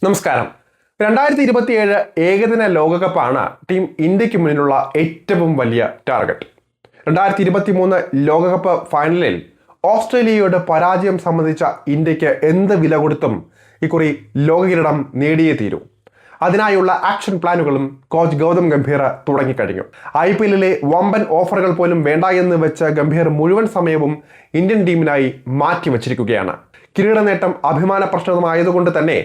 നമസ്കാരം. 2027 ഏകദിന ലോകകപ്പാണ് ടീം ഇന്ത്യക്ക് മുന്നിലുള്ള ഏറ്റവും വലിയ ടാർഗറ്റ്. 2023 ലോകകപ്പ് ഫൈനലിൽ ഓസ്ട്രേലിയയോട് പരാജയം സംബന്ധിച്ച ഇന്ത്യക്ക് എന്ത് വില കൊടുത്തും ഇക്കുറി ലോക കിരീടം നേടിയേ തീരൂ. അതിനായുള്ള ആക്ഷൻ പ്ലാനുകളും കോച്ച് ഗൗതം ഗംഭീർ തുടങ്ങിക്കഴിഞ്ഞു. IPL-ലെ വമ്പൻ ഓഫറുകൾ പോലും വേണ്ട എന്ന് വെച്ച ഗംഭീർ മുഴുവൻ സമയവും ഇന്ത്യൻ ടീമിനായി മാറ്റിവെച്ചിരിക്കുകയാണ്. കിരീട നേട്ടം അഭിമാന പ്രശ്നമായതുകൊണ്ട് തന്നെ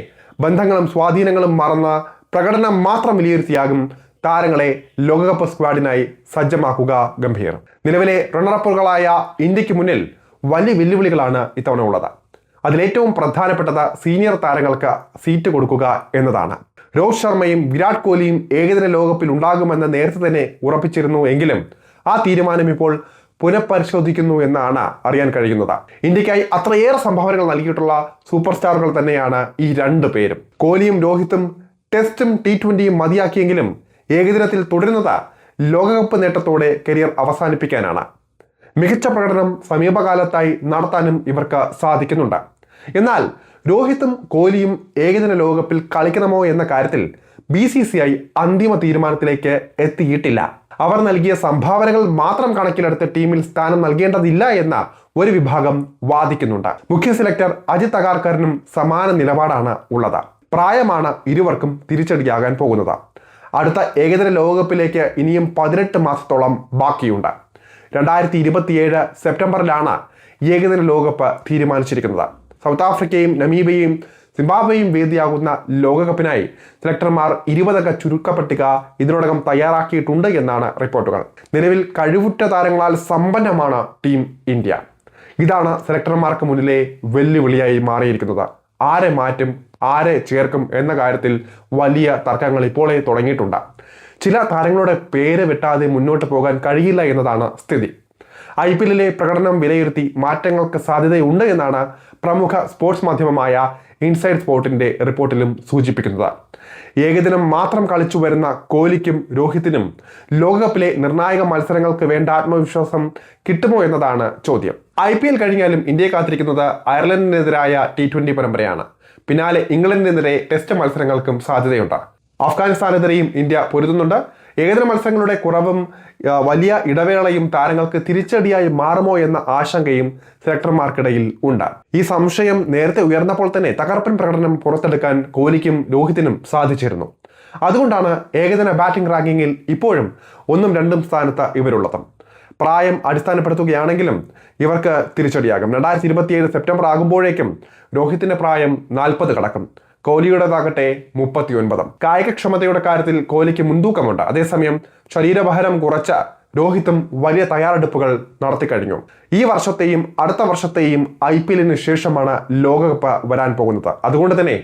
ബന്ധങ്ങളും സ്വാധീനങ്ങളും മറന്ന പ്രകടനം മാത്രം വിലയിരുത്തിയാകും താരങ്ങളെ ലോകകപ്പ് സ്ക്വാഡിനായി സജ്ജമാക്കുക ഗംഭീർ. നിലവിലെ റണ്ണറപ്പുകളായ ഇന്ത്യക്ക് മുന്നിൽ വലിയ വെല്ലുവിളികളാണ് ഇത്തവണ ഉള്ളത്. അതിലേറ്റവും പ്രധാനപ്പെട്ടത് സീനിയർ താരങ്ങൾക്ക് സീറ്റ് കൊടുക്കുക എന്നതാണ്. രോഹിത് ശർമ്മയും വിരാട് കോഹ്ലിയും ഏകദിന ലോകകപ്പിൽ ഉണ്ടാകുമെന്ന് നേരത്തെ തന്നെ ഉറപ്പിച്ചിരുന്നു എങ്കിലും ആ തീരുമാനം ഇപ്പോൾ പുനഃപരിശോധിക്കുന്നു എന്നാണ് അറിയാൻ കഴിയുന്നത്. ഇന്ത്യക്കായി അത്രയേറെ സംഭാവനകൾ നൽകിയിട്ടുള്ള സൂപ്പർ സ്റ്റാറുകൾ തന്നെയാണ് ഈ രണ്ടു പേരും. കോഹ്ലിയും രോഹിത്തും ടെസ്റ്റും T20യും മതിയാക്കിയെങ്കിലും ഏകദിനത്തിൽ തുടരുന്നത് ലോകകപ്പ് നേട്ടത്തോടെ കരിയർ അവസാനിപ്പിക്കാനാണ്. മികച്ച പ്രകടനം സമീപകാലത്തായി നടത്താനും ഇവർക്ക് സാധിക്കുന്നുണ്ട്. എന്നാൽ രോഹിത്തും കോഹ്ലിയും ഏകദിന ലോകകപ്പിൽ കളിക്കണമോ എന്ന കാര്യത്തിൽ BCCI അന്തിമ തീരുമാനത്തിലേക്ക് എത്തിയിട്ടില്ല. അവർ നൽകിയ സംഭാവനകൾ മാത്രം കണക്കിലെടുത്ത് ടീമിൽ സ്ഥാനം നൽകേണ്ടതില്ല എന്ന ഒരു വിഭാഗം വാദിക്കുന്നുണ്ട്. മുഖ്യ സെലക്ടർ അജിത് അഗാർക്കറിനും സമാന നിലപാടാണ് ഉള്ളത്. പ്രായമാണ് ഇരുവർക്കും തിരിച്ചടിയാകാൻ പോകുന്നത്. അടുത്ത ഏകദിന ലോകകപ്പിലേക്ക് ഇനിയും 18 മാസത്തോളം ബാക്കിയുണ്ട്. 2027 സെപ്റ്റംബറിലാണ് ഏകദിന ലോകകപ്പ് തീരുമാനിച്ചിരിക്കുന്നത്. സൗത്ത് ആഫ്രിക്കയും നമീബിയയും സിംബാബ്വേയും വേദിയാകുന്ന ലോകകപ്പിനായി സെലക്ടർമാർ 20 ചുരുക്കപ്പട്ടിക ഇതിനോടകം തയ്യാറാക്കിയിട്ടുണ്ട് എന്നാണ് റിപ്പോർട്ടുകൾ. നിലവിൽ കഴിവുറ്റ താരങ്ങളാൽ സമ്പന്നമാണ് ടീം ഇന്ത്യ. ഇതാണ് സെലക്ടർമാർക്ക് മുന്നിലെ വെല്ലുവിളിയായി മാറിയിരിക്കുന്നത്. ആരെ മാറ്റും, ആരെ ചേർക്കും എന്ന കാര്യത്തിൽ വലിയ തർക്കങ്ങൾ ഇപ്പോഴേ തുടങ്ങിയിട്ടുണ്ട്. ചില താരങ്ങളുടെ പേര് വെട്ടാതെ മുന്നോട്ട് പോകാൻ കഴിയില്ല എന്നതാണ് സ്ഥിതി. IPL-ലെ പ്രകടനം വിലയിരുത്തി മാറ്റങ്ങൾക്ക് സാധ്യതയുണ്ട് എന്നാണ് പ്രമുഖ സ്പോർട്സ് മാധ്യമമായ ഇൻസൈഡ് സ്പോർട്ടിന്റെ റിപ്പോർട്ടിലും സൂചിപ്പിക്കുന്നത്. ഏകദിനം മാത്രം കളിച്ചു വരുന്ന കോഹ്ലിക്കും രോഹിത്തിനും ലോകകപ്പിലെ നിർണായക മത്സരങ്ങൾക്ക് വേണ്ട ആത്മവിശ്വാസം കിട്ടുമോ എന്നതാണ് ചോദ്യം. IPL കഴിഞ്ഞാലും ഇന്ത്യയെ കാത്തിരിക്കുന്നത് അയർലൻഡിനെതിരായ T20 പരമ്പരയാണ്. പിന്നാലെ ഇംഗ്ലണ്ടിനെതിരെ ടെസ്റ്റ് മത്സരങ്ങൾക്കും സാധ്യതയുണ്ട്. അഫ്ഗാനിസ്ഥാനെതിരെയും ഇന്ത്യ പൊരുതുന്നുണ്ട്. ഏകദിന മത്സരങ്ങളുടെ കുറവും വലിയ ഇടവേളയും താരങ്ങൾക്ക് തിരിച്ചടിയായി മാറുമോ എന്ന ആശങ്കയും സെലക്ടർമാർക്കിടയിൽ ഉണ്ട്. ഈ സംശയം നേരത്തെ ഉയർന്നപ്പോൾ തന്നെ തകർപ്പൻ പ്രകടനം പുറത്തെടുക്കാൻ കോഹ്ലിക്കും രോഹിത്തിനും സാധിച്ചിരുന്നു. അതുകൊണ്ടാണ് ഏകദിന ബാറ്റിംഗ് റാങ്കിങ്ങിൽ ഇപ്പോഴും 1ഉം 2ഉം സ്ഥാനത്ത് ഇവരുള്ളത്. പ്രായം അടിസ്ഥാനപ്പെടുത്തുകയാണെങ്കിലും ഇവർക്ക് തിരിച്ചടിയാകും. 2027 സെപ്റ്റംബർ ആകുമ്പോഴേക്കും രോഹിത്തിന്റെ പ്രായം 40 കടക്കും. കോഹ്ലിയുടേതാകട്ടെ 39. കായികക്ഷമതയുടെ കാര്യത്തിൽ കോഹ്ലിക്ക് മുൻതൂക്കമുണ്ട്. അതേസമയം ശരീരഭാരം കുറച്ച രോഹിത്തും വലിയ തയ്യാറെടുപ്പുകൾ നടത്തിക്കഴിഞ്ഞു. ഈ വർഷത്തെയും അടുത്ത വർഷത്തെയും IPL-ന് ശേഷമാണ് ലോകകപ്പ് വരാൻ പോകുന്നത്. അതുകൊണ്ട് തന്നെ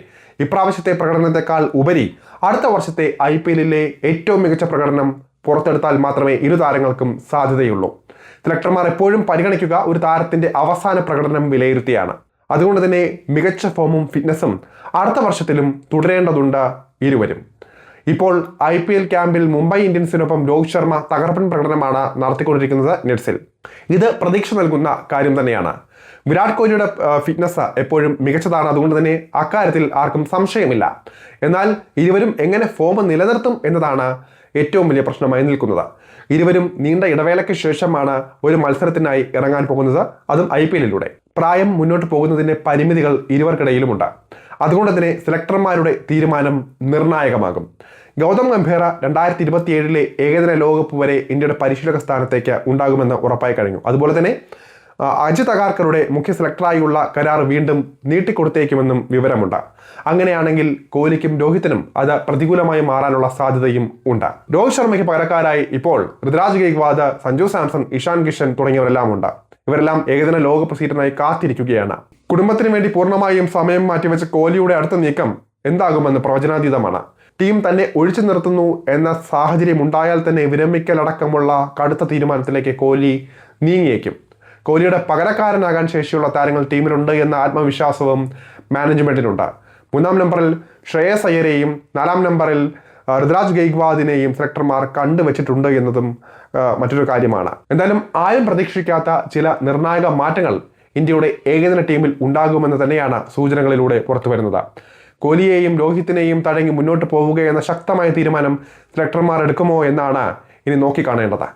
ഇപ്രാവശ്യത്തെ പ്രകടനത്തെക്കാൾ ഉപരി അടുത്ത വർഷത്തെ IPL-ലെ ഏറ്റവും മികച്ച പ്രകടനം പുറത്തെടുത്താൽ മാത്രമേ ഇരു താരങ്ങൾക്കും സാധ്യതയുള്ളൂ. സെലക്ടർമാർ എപ്പോഴും പരിഗണിക്കുക ഒരു താരത്തിന്റെ അവസാന പ്രകടനം വിലയിരുത്തിയാണ്. അതുകൊണ്ട് തന്നെ മികച്ച ഫോമും ഫിറ്റ്നസും അടുത്ത വർഷത്തിലും തുടരേണ്ടതുണ്ട് ഇരുവരും. ഇപ്പോൾ IPL ക്യാമ്പിൽ മുംബൈ ഇന്ത്യൻസിനൊപ്പം രോഹിത് ശർമ്മ തകർപ്പൻ പ്രകടനമാണ് നടത്തിക്കൊണ്ടിരിക്കുന്നത് നെറ്റ്സിൽ. ഇത് പ്രതീക്ഷ നൽകുന്ന കാര്യം തന്നെയാണ്. വിരാട് കോഹ്ലിയുടെ ഫിറ്റ്നസ് എപ്പോഴും മികച്ചതാണ്. അതുകൊണ്ട് തന്നെ അക്കാര്യത്തിൽ ആർക്കും സംശയമില്ല. എന്നാൽ ഇരുവരും എങ്ങനെ ഫോം നിലനിർത്തും എന്നതാണ് ഏറ്റവും വലിയ പ്രശ്നമായി നിൽക്കുന്നത്. ഇരുവരും നീണ്ട ഇടവേളയ്ക്ക് ശേഷമാണ് ഒരു മത്സരത്തിനായി ഇറങ്ങാൻ പോകുന്നത്, അതും IPL-ലൂടെ. പ്രായം മുന്നോട്ട് പോകുന്നതിൻ്റെ പരിമിതികൾ ഇരുവർക്കിടയിലുമുണ്ട്. അതുകൊണ്ട് തന്നെ സെലക്ടർമാരുടെ തീരുമാനം നിർണായകമാകും. ഗൗതം ഗംഭീർ 2027 ഏകദിന ലോകകപ്പ് വരെ ഇന്ത്യയുടെ പരിശീലക സ്ഥാനത്തേക്ക് ഉണ്ടാകുമെന്ന് ഉറപ്പായി കഴിഞ്ഞു. അതുപോലെ തന്നെ അജിത് അഗാർക്കറുടെ മുഖ്യ സെലക്ടറായുള്ള കരാർ വീണ്ടും നീട്ടിക്കൊടുത്തേക്കുമെന്നും വിവരമുണ്ട്. അങ്ങനെയാണെങ്കിൽ കോഹ്ലിക്കും രോഹിത്തിനും അത് പ്രതികൂലമായി മാറാനുള്ള സാധ്യതയും ഉണ്ട്. രോഹിത് ശർമ്മയ്ക്ക് പകരക്കാരായി ഇപ്പോൾ ഋതുരാജ് ഗെയ്ക്വാദ്, സഞ്ജു സാംസൺ, ഇഷാൻ കിഷൻ തുടങ്ങിയവരെല്ലാം ഉണ്ട്. ഇവരെല്ലാം ഏകദിന ലോകകപ്പ് സീറ്റിനായി കാത്തിരിക്കുകയാണ്. കുടുംബത്തിന് വേണ്ടി പൂർണ്ണമായും സമയം മാറ്റിവെച്ച കോഹ്ലിയുടെ അടുത്ത നീക്കം എന്താകുമെന്ന് പ്രവചനാതീതമാണ്. ടീം തന്നെ ഒഴിച്ചു നിർത്തുന്നു എന്ന സാഹചര്യം ഉണ്ടായാൽ തന്നെ വിരമിക്കലടക്കമുള്ള കടുത്ത തീരുമാനത്തിലേക്ക് കോഹ്ലി നീങ്ങിയേക്കും. കോഹ്ലിയുടെ പകരക്കാരനാകാൻ ശേഷിയുള്ള താരങ്ങൾ ടീമിലുണ്ട് എന്ന ആത്മവിശ്വാസവും മാനേജ്മെന്റിനുണ്ട്. 3-ാം നമ്പറിൽ ശ്രേയസ് അയ്യരെയും 4-ാം നമ്പറിൽ ഋതുരാജ് ഗെയ്ക്വാദിനെയും സെലക്ടർമാർ കണ്ടുവച്ചിട്ടുണ്ട് എന്നതും മറ്റൊരു കാര്യമാണ്. എന്തായാലും ആരും പ്രതീക്ഷിക്കാത്ത ചില നിർണായക മാറ്റങ്ങൾ ഇന്ത്യയുടെ ഏകദിന ടീമിൽ ഉണ്ടാകുമെന്ന് തന്നെയാണ് സൂചനകളിലൂടെ പുറത്തു വരുന്നത്. കോഹ്ലിയെയും രോഹിത്തിനെയും തഴങ്ങി മുന്നോട്ട് പോവുകയെന്ന ശക്തമായ തീരുമാനം സെലക്ടർമാർ എടുക്കുമോ എന്നാണ് ഇനി നോക്കിക്കാണേണ്ടത്.